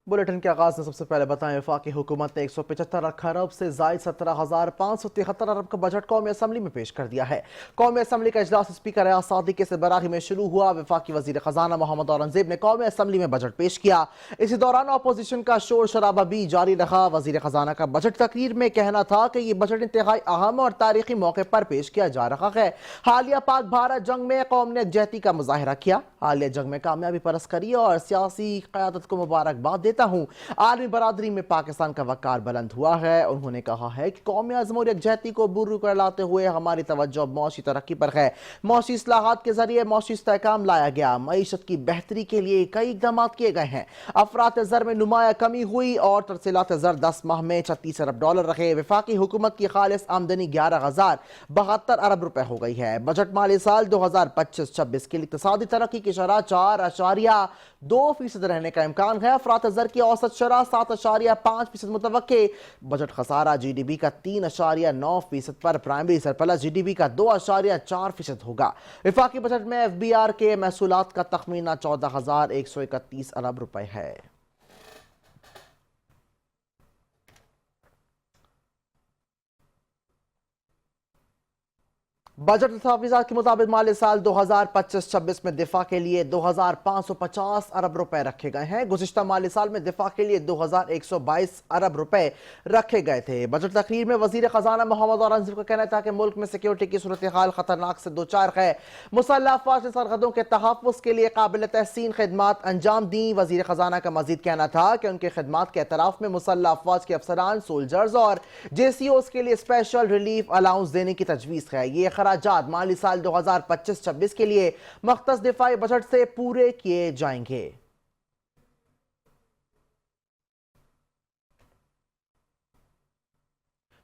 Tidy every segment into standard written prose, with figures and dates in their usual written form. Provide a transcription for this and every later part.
Bulletin के आगाज में सबसे पहले बताएं, वफाकी हुकूमत ने 175 खरब से जायद 17,573 अरब का बजट कौमी असम्बली में पेश कर दिया है। कौमी असम्बली का इजलास स्पीकर अयाज सादी के सरबराही में शुरू हुआ। वफाकी वजीर खजाना मोहम्मद औरंगजेब ने कौमी असम्बली में बजट पेश किया। इसी दौरान अपोजिशन का शोर शराबा भी जारी रहा। वजीर खजाना का बजट तकरीर में कहना था कि ये बजट इंतहाई अहम और तारीखी मौके पर पेश किया जा रहा है। हालिया पाक भारत जंग में कौम ने यकजहती का मुजाहिरा किया। हालिया जंग में कामयाबी पर अस्करी और सियासी क़यादत को मुबारकबाद देता हूँ। आलमी बरादरी में पाकिस्तान का वक़ार बुलंद हुआ है। उन्होंने कहा है कि कौमी अज़्म और यकजहती को बुरू कर लाते हुए हमारी तवज्जो मौशी तरक्की पर है। मौशी इस्लाहात के जरिए मौशी इस्तेहकाम लाया गया। मईशत की बेहतरी के लिए कई इक़दाम किए गए हैं। अफरात ज़र में नुमाया कमी हुई और तरसीलात ज़र 10 माह में 36 अरब डॉलर रहे। वफाकी हुकूमत की खालिस आमदनी 11,072 अरब रुपए हो गई है। बजट माली साल 2025-26 के लिए इक़्तिसादी तरक्की की शरह 4.2% रहने का इम्कान है। अफरात ज़र की औसत शरह 7.5% मुतवक्के। बजट खसारा GDP का 3.9% पर प्राइमरी सरप्लस GDP का 2.4% होगा। वफाकी बजट में FBR के महसूलात का तखमीना 14,131 अरब रुपए है। बजट तफवीज़ात के मुताबिक माली साल 2025-26 में दिफा के लिए 2,550 अरब रुपए रखे गए हैं। गुज़िश्ता माली साल में दिफा के लिए 2,122 अरब रुपए रखे गए थे। बजट तकरीर में वजीर खजाना मोहम्मद औरंगजेब का कहना था कि मुल्क में सिक्योरिटी की सूरत हाल खतरनाक से दो चार है। मुसल्लह अफवाज ने सरहदों के तहफ़्फ़ुज़ के लिए काबिल तहसीन खिदमात अंजाम दी। वजीर खजाना का मजीद कहना था कि उनके खिदमात के एतराफ़ में मुसल्लह अफवाज के अफसरान, सोल्जर्स और JCOs के लिए स्पेशल रिलीफ अलाउंस देने की तजवीज़ है। ये खराजात माली साल 2025-26 के लिए मख्तस दिफाई बजट से पूरे किए जाएंगे।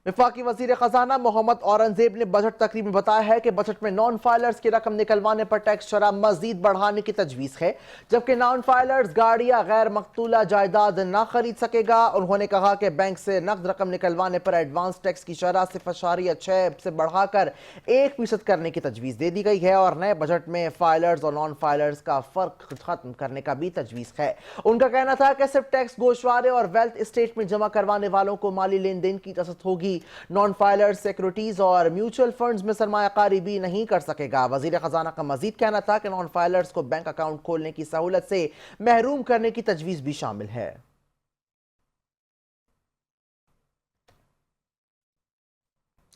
वफाकी वजीर खजाना मोहम्मद औरंगजेब ने बजट तकरीर में बताया है कि बजट में नॉन फाइलर्स की रकम निकलवाने पर टैक्स शरह मजीद बढ़ाने की तजवीज़ है, जबकि नॉन फाइलर्स गाड़ी या गैर मकतूला जायदाद न खरीद सकेगा। उन्होंने कहा कि बैंक से नकद रकम निकलवाने पर एडवांस टैक्स की शरह 0.6 से बढ़ाकर 1% करने की तजवीज़ दे दी गई है और नए बजट में फाइलर्स और नॉन फाइलर्स का फ़र्क खत्म करने का भी तजवीज़ है। उनका कहना था कि सिर्फ टैक्स गोशवारे और वेल्थ स्टेटमेंट जमा करवाने वालों को माली लेन देन की इजाज़त होगी। नॉन फाइलर्स सिक्योरिटीज और म्यूचुअल फंड्स में सरमायाकारी भी नहीं कर सकेगा। वजीर खजाना का मजीद कहना था कि नॉन फाइलर्स को बैंक अकाउंट खोलने की सहूलत से महरूम करने की तजवीज़ भी शामिल है।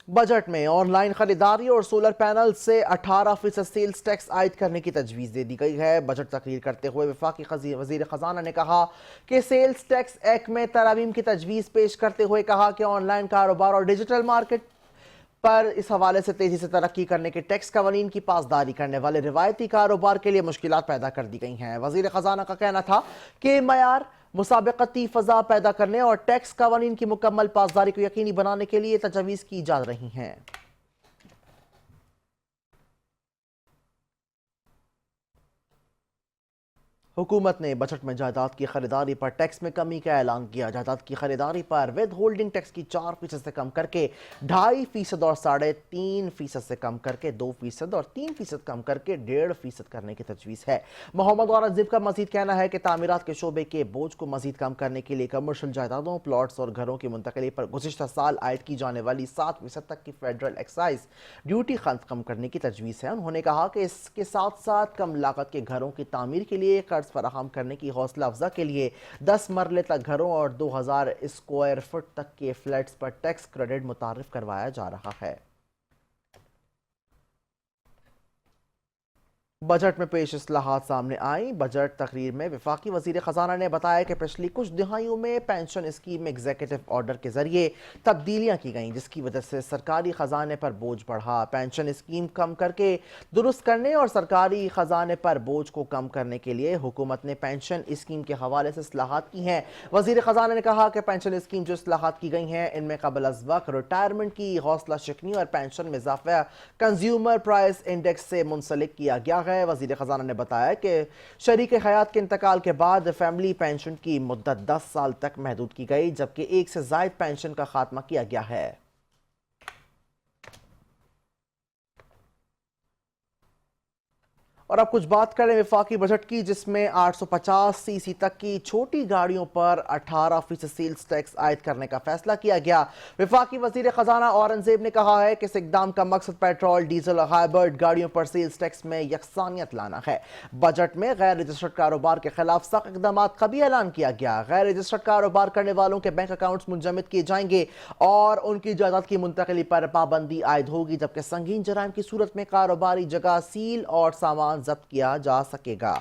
बजट में ऑनलाइन खरीदारी और सोलर पैनल से 18% सेल्स टैक्स आयद करने की तजवीज़ दे दी गई है। बजट तकरीर करते हुए वफाकी वजीर खजाना ने कहा कि सेल्स टैक्स एक्ट में तरमीम की तजवीज़ पेश करते हुए कहा कि ऑनलाइन कारोबार और डिजिटल मार्केट पर इस हवाले से तेजी से तरक्की करने के टैक्स कवानीन की पासदारी करने वाले रिवायती कारोबार के लिए मुश्किलात पैदा कर दी गई हैं। वजीर खजाना का कहना था कि मयार मुसाबकती फ़ज़ा पैदा करने और टैक्स कवानीन की मुकम्मल पासदारी को यकीनी बनाने के लिए तजवीज़ की जा रही हैं। हुकूमत ने बजट में जायदाद की खरीदारी पर टैक्स में कमी का ऐलान किया। जायदाद की खरीदारी पर विद होल्डिंग टैक्स की 4% से कम करके 2.5% और 3.5% से कम करके 2% और 3% कम करके 1.5% करने की तजवीज़ है। मोहम्मद औरंगजेब का मजीद कहना है कि तामीरात के शोबे के बोझ को मजीद कम करने के लिए कमर्शल जायदादों, प्लॉट्स और घरों की मुंतकली पर गुज़िश्ता साल आयद की जाने वाली 7% तक की फेडरल एक्साइज ड्यूटी कम करने की तजवीज़ है। उन्होंने कहा कि इसके साथ साथ कम लागत के घरों की तामीर के लिए फराहम करने की हौसला अफजा के लिए 10 मरले तक घरों और 2000 स्क्वायर फुट तक के फ्लैट्स पर टैक्स क्रेडिट मुतारिफ करवाया जा रहा है। बजट में पेश इस्लाहात सामने आई। बजट तकरीर में वफाकी वजीर खजाना ने बताया कि पिछली कुछ दिहाइयों में पेंशन स्कीम में एग्जीक्यूटिव ऑर्डर के जरिए तब्दीलियां की गईं, जिसकी वजह से सरकारी खजाने पर बोझ बढ़ा। पेंशन स्कीम कम करके दुरुस्त करने और सरकारी खजाने पर बोझ को कम करने के लिए हुकूमत ने पेंशन स्कीम के हवाले से इस्लाहात की हैं। वजीर खजाना ने कहा कि पेंशन स्कीम जो इस्लाहात की गई हैं इनमें कबल अज़ वक्त रिटायरमेंट की हौसला शिकनी और पेंशन में इजाफा कंज्यूमर प्राइस इंडेक्स से मुंसलिक किया गया है। वजीर खजाना ने बताया कि शरीक हयात के इंतकाल के बाद फैमिली पेंशन की मुद्दत 10 साल तक महदूद की गई, जबकि एक से जायद पेंशन का खात्मा किया गया है। اور اب کچھ بات کریں وفاقی بجٹ کی، جس میں 850 سی سی تک کی چھوٹی گاڑیوں پر 18% سیلز ٹیکس عائد کرنے کا فیصلہ کیا گیا۔ وفاقی وزیر خزانہ اورنگزیب نے کہا ہے کہ اس اقدام کا مقصد پیٹرول، ڈیزل اور ہائبرڈ گاڑیوں پر سیلز ٹیکس میں یکسانیت لانا ہے۔ بجٹ میں غیر رجسٹرڈ کاروبار کے خلاف سخت اقدامات کا بھی اعلان کیا گیا۔ غیر رجسٹرڈ کاروبار کرنے والوں کے بینک اکاؤنٹس منجمد کیے جائیں گے اور ان کی جائیداد کی منتقلی پر پابندی عائد ہوگی، جبکہ سنگین جرائم کی صورت میں کاروباری جگہ سیل اور سامان ضبط کیا جا سکے گا۔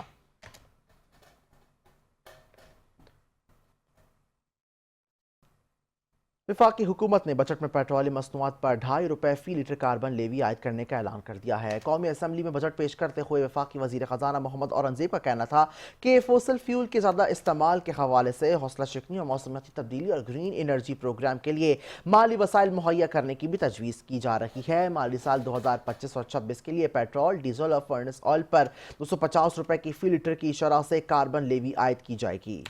وفاقی حکومت نے بجٹ میں پیٹرولیم مصنوعات پر 2.5 روپے فی لیٹر کاربن لیوی عائد کرنے کا اعلان کر دیا ہے۔ قومی اسمبلی میں بجٹ پیش کرتے ہوئے وفاقی وزیر خزانہ محمد اورنگزیب کا کہنا تھا کہ فوسل فیول کے زیادہ استعمال کے حوالے سے حوصلہ شکنی اور موسمیاتی تبدیلی اور گرین انرجی پروگرام کے لیے مالی وسائل مہیا کرنے کی بھی تجویز کی جا رہی ہے۔ مالی سال 2025 اور 26 کے لیے پیٹرول، ڈیزل اور فرنس آئل پر 250 روپے کی فی لیٹر کی شرح سے کاربن لیوی عائد کی جائے گی۔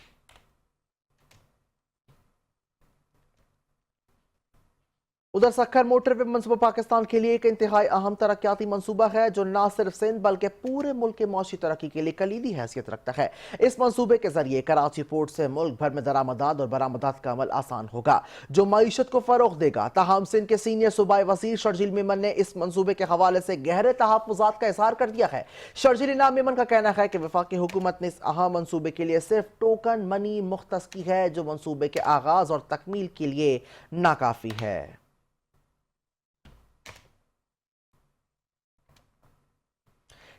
ادھر سکھر موٹر وے منصوبہ پاکستان کے لیے ایک انتہائی اہم ترقیاتی منصوبہ ہے جو نہ صرف سندھ بلکہ پورے ملک کے معاشی ترقی کے لیے کلیدی حیثیت رکھتا ہے۔ اس منصوبے کے ذریعے کراچی پورٹ سے ملک بھر میں درآمدات اور برآمدات کا عمل آسان ہوگا جو معیشت کو فروغ دے گا۔ تاہم سندھ کے سینئر صوبائی وزیر شرجیل میمن نے اس منصوبے کے حوالے سے گہرے تحفظات کا اظہار کر دیا ہے۔ شرجیل انعام میمن کا کہنا ہے کہ وفاقی حکومت نے اس اہم منصوبے کے لیے صرف ٹوکن منی مختص کی ہے جو منصوبے کے آغاز اور تکمیل کے لیے ناکافی ہے۔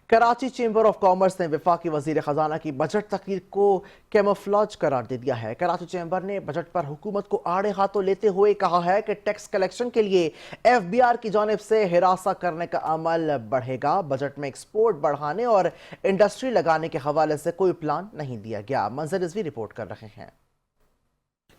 کراچی چیمبر آف کامرس نے وفاقی وزیر خزانہ کی بجٹ تقریر کو کیموفلاج قرار دے دیا ہے۔ کراچی چیمبر نے بجٹ پر حکومت کو آڑے ہاتھوں لیتے ہوئے کہا ہے کہ ٹیکس کلیکشن کے لیے ایف بی آر کی جانب سے ہراساں کرنے کا عمل بڑھے گا۔ بجٹ میں ایکسپورٹ بڑھانے اور انڈسٹری لگانے کے حوالے سے کوئی پلان نہیں دیا گیا۔ منظر رضوی رپورٹ کر رہے ہیں۔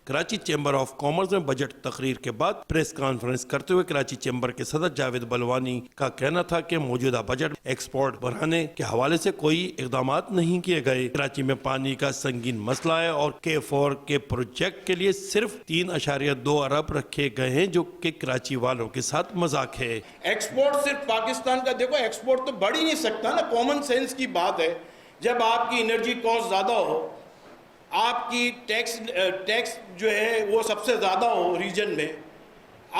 کراچی چیمبر آف کامرس میں بجٹ تقریر کے بعد پریس کانفرنس کرتے ہوئے کراچی چیمبر کے صدر جاوید بلوانی کا کہنا تھا کہ موجودہ بجٹ ایکسپورٹ بڑھانے کے حوالے سے کوئی اقدامات نہیں کیے گئے۔ کراچی میں پانی کا سنگین مسئلہ ہے اور K4 کے پروجیکٹ کے لیے صرف 3.2 ارب رکھے گئے ہیں جو کہ کراچی والوں کے ساتھ مذاق ہے۔ ایکسپورٹ صرف پاکستان کا دیکھو، ایکسپورٹ تو بڑھ ہی نہیں سکتا نا، کامن سینس کی بات ہے۔ جب آپ کی انرجی کاسٹ زیادہ ہو، آپ کی ٹیکس جو ہے وہ سب سے زیادہ ہو ریجن میں،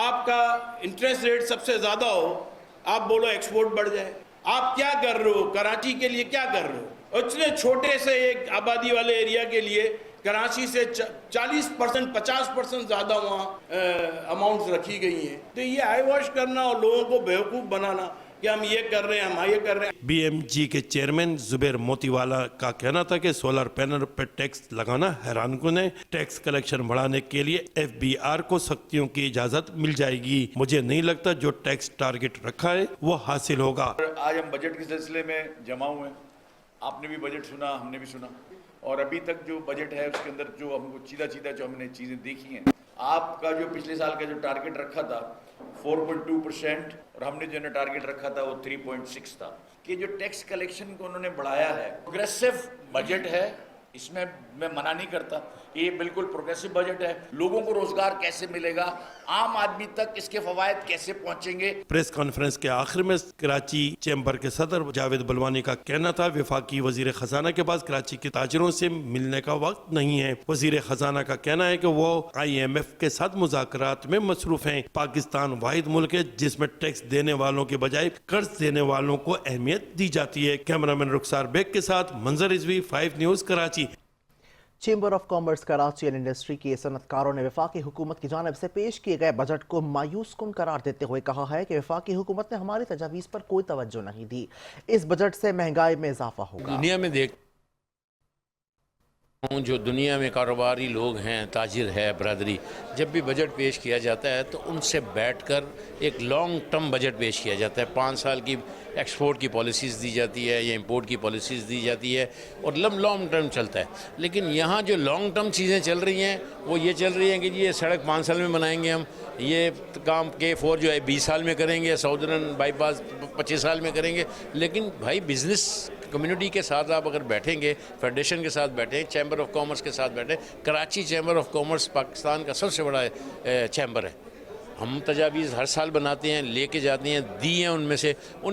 آپ کا انٹرسٹ ریٹ سب سے زیادہ ہو، آپ بولو ایکسپورٹ بڑھ جائے۔ آپ کیا کر رہے ہو کراچی کے لیے؟ کیا کر رہے ہو؟ اتنے چھوٹے سے ایک آبادی والے ایریا کے لیے کراچی سے 40% 50% زیادہ وہاں اماؤنٹس رکھی گئی ہیں۔ تو یہ آئی واش کرنا اور لوگوں کو بیوقوف بنانا کہ ہم یہ کر رہے ہیں، ہم یہ کر رہے ہیں۔ بی ایم جی کے چیئرمین زبیر موتی والا کا کہنا تھا کہ سولر پینل پر ٹیکس لگانا حیران کن ہے۔ ٹیکس کلیکشن بڑھانے کے لیے ایف بی آر کو سختیوں کی اجازت مل جائے گی۔ مجھے نہیں لگتا جو ٹیکس ٹارگٹ رکھا ہے وہ حاصل ہوگا۔ آج ہم بجٹ کے سلسلے میں جمع ہوئے ہیں، آپ نے بھی بجٹ سنا، ہم نے بھی سنا، اور ابھی تک جو بجٹ ہے اس کے اندر جو ہم کو چیدہ جو ہم نے چیزیں دیکھی ہیں، آپ کا جو پچھلے سال کا جو ٹارگٹ رکھا تھا 4.2% اور ہم نے جو ٹارگٹ رکھا تھا وہ 3.6 تھا، کہ جو ٹیکس کلیکشن کو انہوں نے بڑھایا ہے، پروگریسو بجٹ ہے، اس میں میں منع نہیں کرتا کہ یہ بالکل پروگریسو بجٹ ہے۔ لوگوں کو روزگار کیسے ملے گا، عام آدمی تک اس کے فوائد کیسے پہنچیں گے۔ پریس کانفرنس کے آخر میں کراچی چیمبر کے صدر جاوید بلوانی کا کہنا تھا وفاقی وزیر خزانہ کے پاس کراچی کے تاجروں سے ملنے کا وقت نہیں ہے۔ وزیر خزانہ کا کہنا ہے کہ وہ آئی ایم ایف کے ساتھ مذاکرات میں مصروف ہیں۔ پاکستان واحد ملک ہے جس میں ٹیکس دینے والوں کے بجائے قرض دینے والوں کو اہمیت دی جاتی ہے۔ کیمرامین رخسار بیگ کے ساتھ منظر Rizvi, 5 news Karachi. Chamber of commerce Karachi and industry کے صنعت کاروں نے وفاقی حکومت کی جانب سے پیش کیے گئے بجٹ کو مایوس کن قرار دیتے ہوئے کہا ہے کہ وفاقی حکومت نے ہماری تجاویز پر کوئی توجہ نہیں دی۔ اس بجٹ سے مہنگائی میں اضافہ ہوگا۔ دنیا میں دیکھ جو دنیا میں کاروباری لوگ ہیں، تاجر ہے، برادری، جب بھی بجٹ پیش کیا جاتا ہے تو ان سے بیٹھ کر ایک لانگ ٹرم بجٹ پیش کیا جاتا ہے۔ 5 سال کی ایکسپورٹ کی پالیسیز دی جاتی ہے یا امپورٹ کی پالیسیز دی جاتی ہے اور لانگ ٹرم چلتا ہے۔ لیکن یہاں جو لانگ ٹرم چیزیں چل رہی ہیں وہ یہ چل رہی ہیں کہ یہ سڑک 5 سال میں بنائیں گے، ہم یہ کام K4 جو ہے 20 سال میں کریں گے، ساؤدرن بائی پاس 25 سال میں کریں گے۔ لیکن بھائی بزنس کمیونٹی کے ساتھ آپ اگر بیٹھیں گے، فیڈریشن کے ساتھ بیٹھیں، چیمبر آف کامرس کے ساتھ بیٹھیں، Karachi chamber of commerce Pakistan کا سب سے بڑا چیمبر ہے۔ ہم تجاویز ہر سال بناتے ہیں، لے کے جاتے ہیں، دی ہیں، ان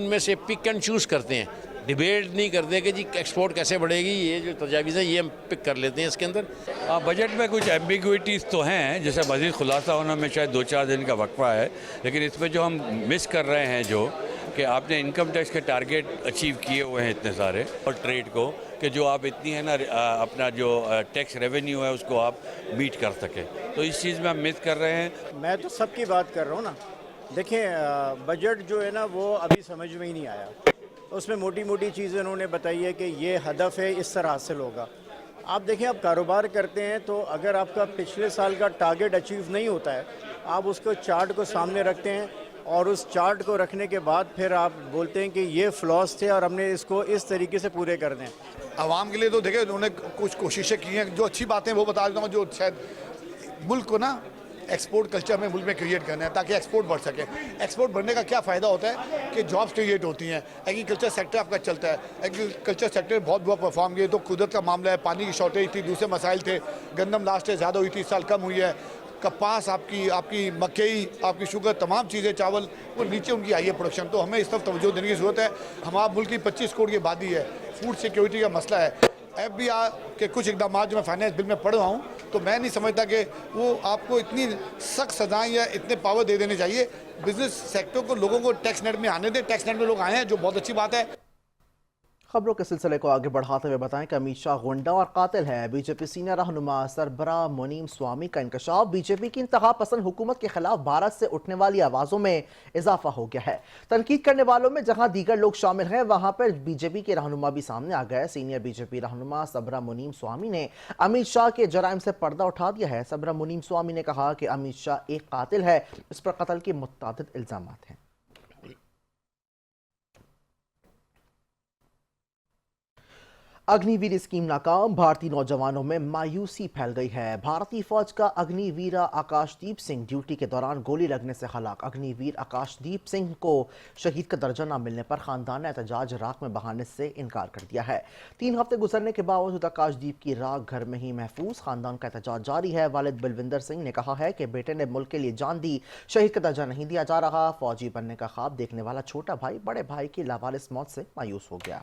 میں سے پک اینڈ چوز کرتے ہیں۔ ڈیبیٹ نہیں کرتے کہ جی ایکسپورٹ کیسے بڑھے گی. یہ جو تجاویز ہیں یہ ہم پک کر لیتے ہیں اس کے اندر. بجٹ میں کچھ ایمبیگوٹیز تو ہیں, جیسے مزید خلاصہ ہونا میں شاید 2-4 دن کا وقفہ ہے, لیکن اس میں جو ہم مس کر رہے ہیں جو کہ آپ نے انکم ٹیکس کے ٹارگیٹ اچیو کیے ہوئے ہیں اتنے سارے, اور ٹریڈ کو کہ جو آپ اتنی ہے نا اپنا جو ٹیکس ریونیو ہے اس کو آپ میٹ کر سکیں, تو اس چیز میں ہم مس کر رہے ہیں. میں تو سب کی بات کر رہا ہوں نا. دیکھیں بجٹ جو ہے نا وہ ابھی سمجھ میں ہی نہیں آیا. اس میں موٹی موٹی چیزیں انہوں نے بتائی ہے کہ یہ ہدف ہے, اس طرح حاصل ہوگا. آپ دیکھیں آپ کاروبار کرتے ہیں تو اگر آپ کا پچھلے سال کا ٹارگیٹ اچیو نہیں ہوتا ہے, آپ اس کو چارٹ کو سامنے رکھتے ہیں اور اس چارٹ کو رکھنے کے بعد پھر آپ بولتے ہیں کہ یہ فلاس تھے اور ہم نے اس کو اس طریقے سے پورے کر دیں. عوام کے لیے تو دیکھیں انہوں نے کچھ کوششیں کی ہیں, جو اچھی باتیں وہ بتا دیتا ہوں, جو شاید ملک کو نا ایکسپورٹ کلچر میں ملک میں کریٹ کرنا ہے تاکہ ایکسپورٹ بڑھ سکے. ایکسپورٹ بڑھنے کا کیا فائدہ ہوتا ہے کہ جابس کریٹ ہوتی ہیں, ایگریکلچر سیکٹر آپ کا چلتا ہے, ایگریکلچر سیکٹر بہت بہت پرفارم کیے. تو قدرت کا معاملہ ہے, پانی کی شارٹیج تھی, دوسرے مسائل تھے, گندم لاسٹ زیادہ ہوئی تھی, اس سال کم ہوئی ہے, کپاس آپ کی مکئی, آپ کی شوگر, تمام چیزیں, چاول, وہ نیچے ان کی آئی ہے پروڈکشن. تو ہمیں اس طرف توجہ دینے کی ضرورت ہے. ہمارا ملک کی 25 کروڑ کی آبادی ہے, فوڈ سیکیورٹی کا مسئلہ ہے. FBI کے کچھ اقدامات جو میں فائنانس بل میں پڑھ رہا ہوں تو میں نہیں سمجھتا کہ وہ آپ کو اتنی سخت سزائیں یا اتنے پاور دے دینے چاہیے. بزنس سیکٹر کو, لوگوں کو ٹیکس نیٹ میں آنے دیں. ٹیکس نیٹ میں لوگ آئے ہیں جو بہت اچھی بات ہے. خبروں کے سلسلے کو آگے بڑھاتے ہوئے بتائیں کہ امت شاہ غنڈہ اور قاتل ہے. بی جے پی سینئر رہنما سربراہ منیم سوامی کا انکشاف. بی جے پی کی انتہا پسند حکومت کے خلاف بھارت سے اٹھنے والی آوازوں میں اضافہ ہو گیا ہے. تنقید کرنے والوں میں جہاں دیگر لوگ شامل ہیں وہاں پر بی جے پی کے رہنما بھی سامنے آ گئے. سینئر بی جے پی رہنما سربراہ منیم سوامی نے امت شاہ کے جرائم سے پردہ اٹھا دیا ہے. سربراہ منیم سوامی نے کہا کہ امت شاہ ایک قاتل ہے, اس پر قتل کے متعدد الزامات ہیں. اگنی ویر اسکیم ناکام. بھارتی نوجوانوں میں مایوسی پھیل گئی ہے. بھارتی فوج کا اگنی ویرا آکاش دیپ سنگھ ڈیوٹی کے دوران گولی لگنے سے ہلاک. اگنی ویر آکاش دیپ سنگھ کو شہید کا درجہ نہ ملنے پر خاندان نے احتجاج راکھ میں بہانے سے انکار کر دیا ہے. 3 ہفتے گزرنے کے باوجود آکاش دیپ کی راکھ گھر میں ہی محفوظ. خاندان کا احتجاج جاری ہے. والد بلوندر سنگھ نے کہا ہے کہ بیٹے نے ملک کے لیے جان دی, شہید کا درجہ نہیں دیا جا رہا. فوجی بننے کا خواب دیکھنے والا چھوٹا بھائی بڑے بھائی کی لاوارث موت سے مایوس ہو گیا.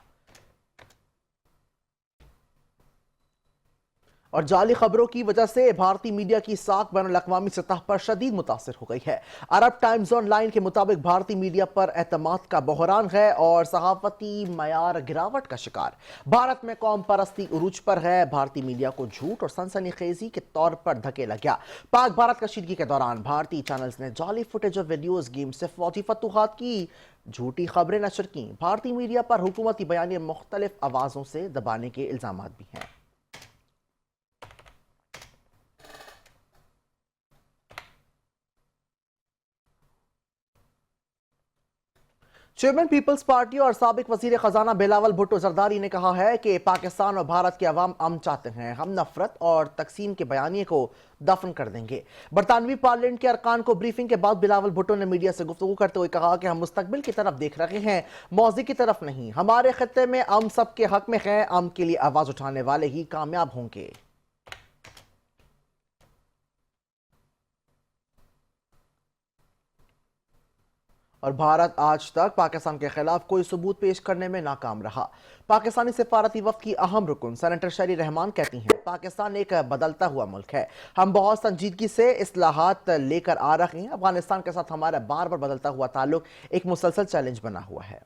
اور جعلی خبروں کی وجہ سے بھارتی میڈیا کی ساکھ بین الاقوامی سطح پر شدید متاثر ہو گئی ہے. عرب ٹائمز آن لائن کے مطابق بھارتی میڈیا پر اعتماد کا بحران ہے اور صحافتی معیار گراوٹ کا شکار. بھارت میں قوم پرستی عروج پر ہے. بھارتی میڈیا کو جھوٹ اور سنسنی خیزی کے طور پر دھکیلا گیا. پاک بھارت کشیدگی کے دوران بھارتی چینلز نے جعلی فوٹیج اور ویڈیوز گیم سے فوجی فتوحات کی جھوٹی خبریں نشر کیں. بھارتی میڈیا پر حکومتی بیانیے مختلف آوازوں سے دبانے کے الزامات بھی ہیں. چیئرمین پیپلز پارٹی اور سابق وزیر خزانہ بلاول بھٹو زرداری نے کہا ہے کہ پاکستان اور بھارت کے عوام امن چاہتے ہیں. ہم نفرت اور تقسیم کے بیانیے کو دفن کر دیں گے. برطانوی پارلیمنٹ کے ارکان کو بریفنگ کے بعد بلاول بھٹو نے میڈیا سے گفتگو کرتے ہوئے کہا کہ ہم مستقبل کی طرف دیکھ رہے ہیں, ماضی کی طرف نہیں. ہمارے خطے میں امن سب کے حق میں ہے. امن کے لیے آواز اٹھانے والے ہی کامیاب ہوں گے. اور بھارت آج تک پاکستان کے خلاف کوئی ثبوت پیش کرنے میں ناکام رہا. پاکستانی سفارتی وفد کی اہم رکن سینیٹر شری رحمان کہتی ہیں پاکستان ایک بدلتا ہوا ملک ہے. ہم بہت سنجیدگی سے اصلاحات لے کر آ رہے ہیں. افغانستان کے ساتھ ہمارا بار بار بدلتا ہوا تعلق ایک مسلسل چیلنج بنا ہوا ہے.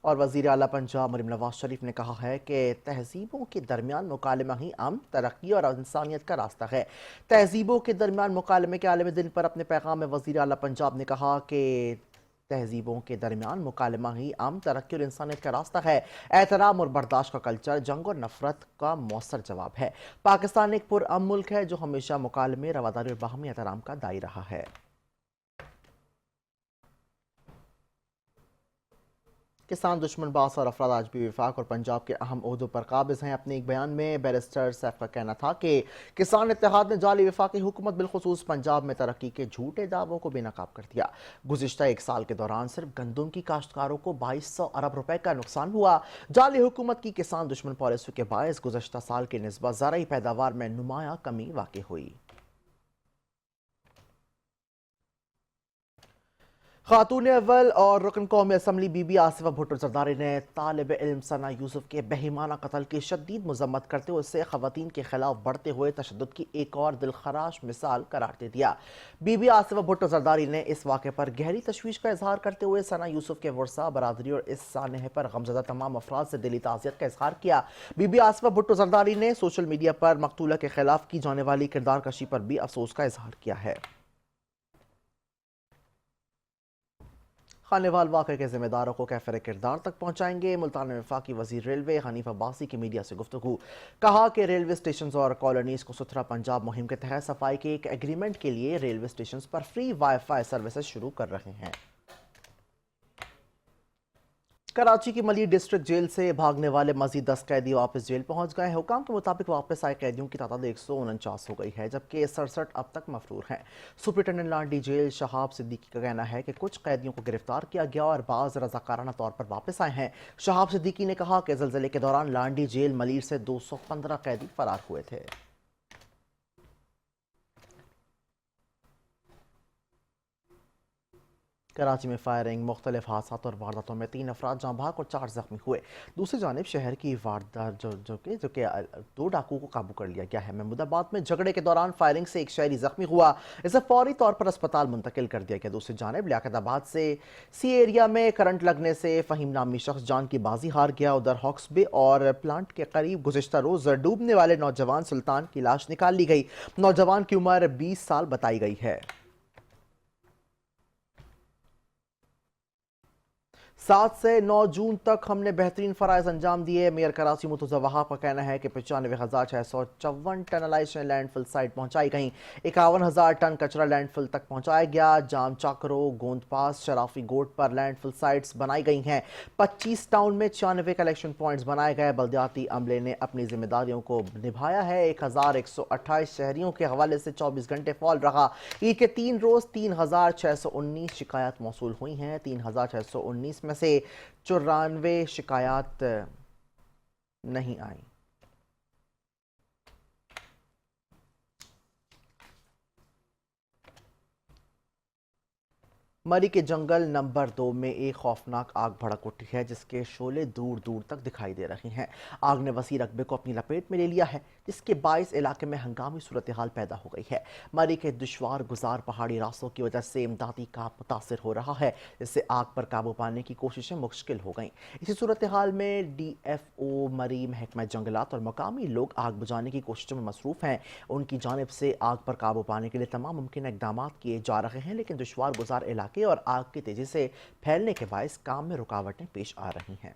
اور وزیر اعلیٰ پنجاب مریم نواز شریف نے کہا ہے کہ تہذیبوں کے درمیان مکالمہ ہی امن, ترقی اور انسانیت کا راستہ ہے. تہذیبوں کے درمیان مکالمے کے عالمی دن پر اپنے پیغام میں وزیر اعلیٰ پنجاب نے کہا کہ تہذیبوں کے درمیان مکالمہ ہی امن, ترقی اور انسانیت کا راستہ ہے. احترام اور برداشت کا کلچر جنگ اور نفرت کا مؤثر جواب ہے. پاکستان ایک پرامن ملک ہے جو ہمیشہ مکالمے, رواداری اور باہمی احترام کا دائی رہا ہے. کسان دشمن باس اور افراد آج بھی وفاق اور پنجاب کے اہم عہدوں پر قابض ہیں. اپنے ایک بیان میں بیرسٹر سیف کا کہنا تھا کہ کسان اتحاد نے جعلی وفاقی حکومت بالخصوص پنجاب میں ترقی کے جھوٹے دعووں کو بے نقاب کر دیا. گزشتہ 1 سال کے دوران صرف گندم کی کاشتکاروں کو 2200 ارب روپے کا نقصان ہوا. جعلی حکومت کی کسان دشمن پالیسی کے باعث گزشتہ سال کی نسبت زرعی پیداوار میں نمایاں کمی واقع ہوئی. खातून अव्वल और रुकन कौमी असम्बली बीबी आसिफा भुट्टो जरदारी ने तालिब इल्म सना यूसुफ के बेहिमाना कत्ल की शदीद मजम्मत करते हुए उसे खवातीन के खिलाफ बढ़ते हुए तशद्दुद की एक और दिलखराश मिसाल करार दे दिया। बीबी आसिफा भुट्टो जरदारी ने इस वाक़े पर गहरी तशवीश का इजहार करते हुए सना यूसुफ के वर्सा बरादरी और इस सानहे पर गमजदा तमाम अफराद से दिली ताज़ियत का इजहार किया। बीबी आसिफा भुट्टो जरदारी ने सोशल मीडिया पर मकतूला के खिलाफ की जाने वाली किरदार कशी पर भी अफसोस का इजहार किया है। खानेवाल वाक़े के जिम्मेदारों को कैफर किरदार तक पहुंचाएंगे। मुल्तान में वफाकी वज़ीर रेलवे हनीफ अब्बासी की मीडिया से गुफ्तगू। कहा कि रेलवे स्टेशन और कॉलोनीज़ को सुथरा पंजाब मुहिम के तहत सफाई के एक एग्रीमेंट के लिए रेलवे स्टेशन पर फ्री वाईफाई सर्विसेज शुरू कर रहे हैं। कराची की मली डिस्ट्रिक्ट जेल से भागने वाले मजीद 10 कैदी वापस जेल पहुंच गए हैं। हुकाम के मुताबिक वापस आए कैदियों की तादाद 149 हो गई है, जबकि 67 अब तक मफरूर हैं। सुपरिटेंडेंट लांडी जेल शहाब सिद्दीकी का कहना है कि कुछ कैदियों को गिरफ्तार किया गया और बाज़ रज़ाकाराना तौर पर वापस आए हैं। शहाब सिद्दीकी ने कहा कि ज़लज़ले के दौरान लांडी जेल मलीर से 215 कैदी फरार हुए थे। कराची में फायरिंग, मुख्तलिफ हादसात और वारदातों में 3 अफराद जाँ भाग और 4 जख्मी हुए। दूसरी जानिब शहर की वारदात जो कि 2 डाकुओं को काबू कर लिया गया है। महमूदाबाद में झगड़े के दौरान फायरिंग से एक शहरी जख्मी हुआ, इसे फौरी तौर पर अस्पताल मुंतकिल कर दिया गया। दूसरी जानिब लियाकताबाद से सी एरिया में करंट लगने से फ़हीम नामी शख्स जान की बाजी हार गया। उधर हॉक्सबे और प्लांट के करीब गुज़िश्ता रोज़ डूबने वाले नौजवान सुल्तान की लाश निकाल ली गई। नौजवान की उम्र 20 साल बताई गई है। 7 से 9 जून तक हमने बेहतरीन फ़राइज़ अंजाम दिए। मेयर कराची मुर्तज़ा वहाब का कहना है कि 95,654 टन अलाइशन लैंडफिल साइट पहुँचाई गई। 51,000 टन कचरा लैंडफिल तक पहुँचाया गया। जाम चाकरो, गोंद पास, शराफी गोट पर लैंडफिल साइट्स बनाई गई हैं। 25 टाउन में 96 कलेक्शन पॉइंट्स बनाए गए। बल्दियाती अमले ने अपनी जिम्मेदारियों को निभाया है। 1128 शहरियों के हवाले से 24 घंटे फॉल रहा। ईद के 3 रोज़ 3619 शिकायत मौसूल हुई हैं। 3619 में से 94 शिकायत नहीं आई। मरी के जंगल नंबर 2 में एक खौफनाक आग भड़क उठी है, जिसके शोले दूर दूर तक दिखाई दे रहे हैं। आग ने वसी रकबे को अपनी लपेट में ले लिया है, जिसके बायस इलाके में हंगामी सूरत हाल पैदा हो गई है। मरी के दुश्वार गुजार पहाड़ी रास्तों की वजह से इमदादी काम मुतासिर हो रहा है, जिससे आग पर काबू पाने की कोशिशें मुश्किल हो गईं। इसी सूरत हाल में DFO मरी, महकमा जंगलात और मकामी लोग आग बुझाने की कोशिशों में मसरूफ़ हैं। उनकी जानिब से आग पर काबू पाने के लिए तमाम मुमकिन इक़दाम किए जा रहे हैं, लेकिन दुश्वार गुजार इलाके और आग की तेजी से फैलने के बायस काम में रुकावटें पेश आ रही हैं।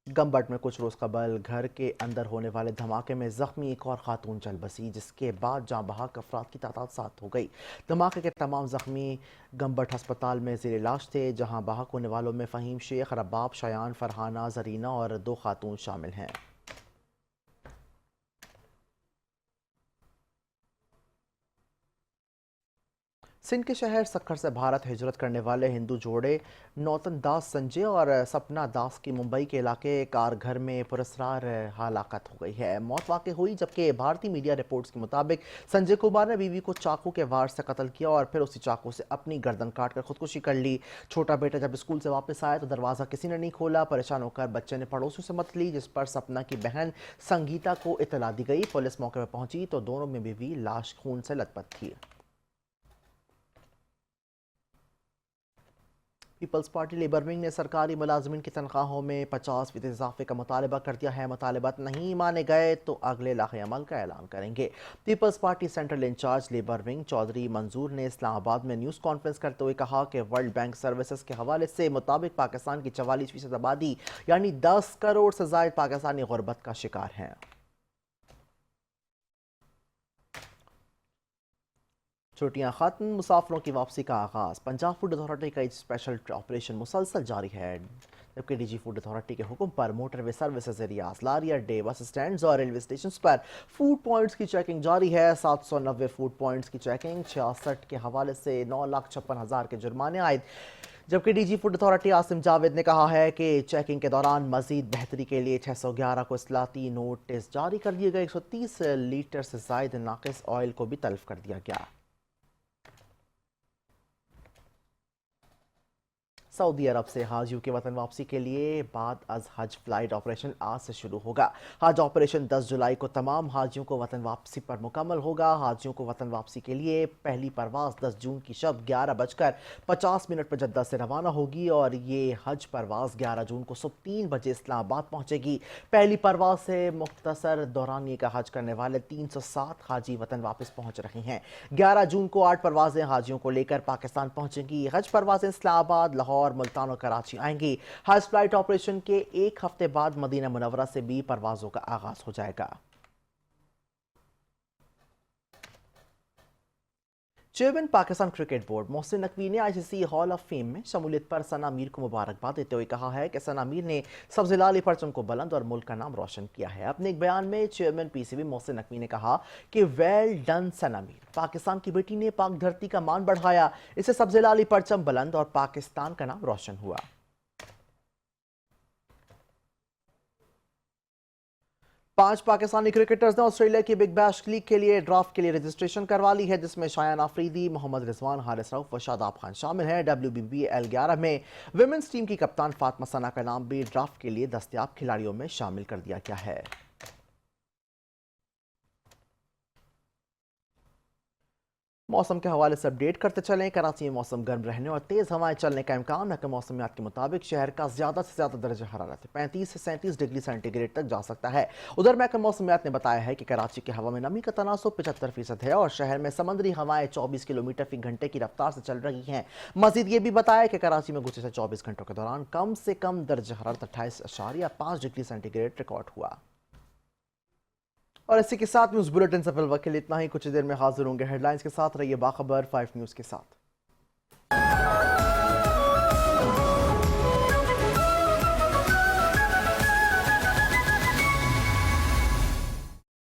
गंबट में कुछ रोज कबल घर के अंदर होने वाले धमाके में जख्मी एक और खातून चल बसी, जिसके बाद जाँ बहक अफराद की तादाद 7 हो गई। धमाके के तमाम जख्मी गंबट अस्पताल में ज़ेर इलाज थे, जहां बहक होने वालों में फ़हीम शेख, रबाब, शयान, फरहाना, जरीना और 2 खातून शामिल हैं। सिंध के शहर सक्खर से भारत हिजरत करने वाले हिंदू जोड़े नौतन दास संजय और सपना दास की मुंबई के इलाके कार घर में पुरस्कार हलाकत हो गई है। मौत वाक़ हुई जबकि भारतीय मीडिया रिपोर्ट्स के मुताबिक संजय कुमार ने बीवी को चाकू के वार से कत्ल किया और फिर उसी चाकू से अपनी गर्दन काट कर खुदकुशी कर ली। छोटा बेटा जब स्कूल से वापस आया तो दरवाज़ा किसी ने नहीं खोला। परेशान होकर बच्चे ने पड़ोसियों से मदद ली, जिस पर सपना की बहन संगीता को इतला दी गई। पुलिस मौके पर पहुंची तो दोनों में बीवी लाश खून से लथपथ थी। पीपल्स पार्टी लेबर विंग ने सरकारी मुलाजमीन की तनख्वाहों में 50% इजाफे का मुतालबा कर दिया है। मुतालबात नहीं माने गए तो अगले लाहे अमल का ऐलान करेंगे। Peoples Party central incharge labour wing Chaudhry Manzoor ने इस्लामाबाद में न्यूज़ कॉन्फ्रेंस करते हुए कहा कि वर्ल्ड बैंक सर्विसेज के हवाले से मुताबिक पाकिस्तान की 44% आबादी यानी 10 करोड़ से ज़ायद पाकिस्तानी गुर्बत का शिकार हैं। छुट्टियां खत्म, मुसाफिरों की वापसी का आगाज़। पंजाब फूड अथॉरिटी का स्पेशल ऑपरेशन मुसलसल जारी है, जबकि DG फूड अथॉरिटी के हुक्म पर मोटरवे सर्विसेज एरियाज, लारी अड्डे, बस स्टैंड्स और रेलवे स्टेशन पर फूड पॉइंट्स की चेकिंग जारी है। 790 फूड पॉइंट्स की चेकिंग, 66 के हवाले से 9,56,000 के जुर्माने आयद। जबकि DG food authority Asim Javed ने कहा है कि चेकिंग के दौरान मजीद बेहतरी के लिए 611 को इस्लाती नोटिस जारी कर दिए गए। 130 लीटर से जायद नाकिस ऑयल को भी तल्फ कर दिया गया। सऊदी अरब से हाजियों के वतन वापसी के लिए बाद अज हज फ्लाइट ऑपरेशन आज से शुरू होगा। हज ऑपरेशन 10 जुलाई को तमाम हाजियों को वतन वापसी पर मुकम्मल होगा। हाजियों को वतन वापसी के लिए पहली परवाज़ 10 जून की शब 11:50 पर जद्दा से रवाना होगी और ये हज परवाज़ 11 जून को सुबह 3 बजे इस्लामाबाद पहुँचेगी। पहली परवाज़ से मुख्तसर दौरानिए का हज करने वाले 307 हाजी वतन वापस पहुँच रहे हैं। 11 जून को 8 परवाज़ें हाजियों को लेकर पाकिस्तान पहुँचेंगी। हज परवाज़ें इस्लामाबाद, लाहौर, मुल्तान और कराची आएंगी। हज फ्लाइट ऑपरेशन के एक हफ्ते बाद मदीना मुनव्वरा से भी परवाजों का आगाज हो जाएगा। Chairman Pakistan cricket board Mohsin Naqvi ने आईसीसी हॉल ऑफ फेम में शमूलियत पर सना मीर को मुबारकबाद देते हुए कहा है कि सना मीर ने सब्ज़ लाली परचम को बुलंद और मुल्क का नाम रोशन किया है। अपने एक बयान में चेयरमैन पीसीबी मोहसिन नकवी ने कहा कि वेल डन सना मीर, पाकिस्तान की बेटी ने पाक धरती का मान बढ़ाया, इससे सब्ज़ लाली परचम बुलंद और पाकिस्तान का नाम रोशन हुआ। पांच पाकिस्तानी क्रिकेटर्स ने ऑस्ट्रेलिया की बिग बैश लीग के लिए ड्राफ्ट के लिए रजिस्ट्रेशन करवा ली है, जिसमें शायान आफरीदी, मोहम्मद रिजवान, हारिस रऊफ व शादाब खान शामिल हैं। WBBL 11 में विमेंस टीम की कप्तान फातिमा सना का नाम भी ड्राफ्ट के लिए दस्तयाब खिलाड़ियों में शामिल कर दिया गया है। मौसम के हवाले से अपडेट करते चलें। कराची में मौसम गर्म रहने और तेज़ हवाएं चलने का इम्कान है। मौसमियात के मुताबिक शहर का ज़्यादा से ज़्यादा दर्जा हरारत 35 से 37 डिग्री सेंटीग्रेड तक जा सकता है। उधर महकमा मौसमियात ने बताया है कि कराची की हवा में नमी का तनासुब 75% है और शहर में समंदरी हवाएं 24 किलोमीटर फी घंटे की रफ्तार से चल रही हैं। मजीद ये भी बताया कि कराची में गुज़श्ता 24 घंटों के दौरान कम से कम दर्जा हरारत 28.5 डिग्री सेंटीग्रेड रिकॉर्ड हुआ। और इसी के साथ न्यूज़ बुलेटिन से फिलहाल इतना ही। कुछ देर में हाजिर होंगे हेडलाइंस के साथ। रहिए बाखबर 5 न्यूज़ के साथ।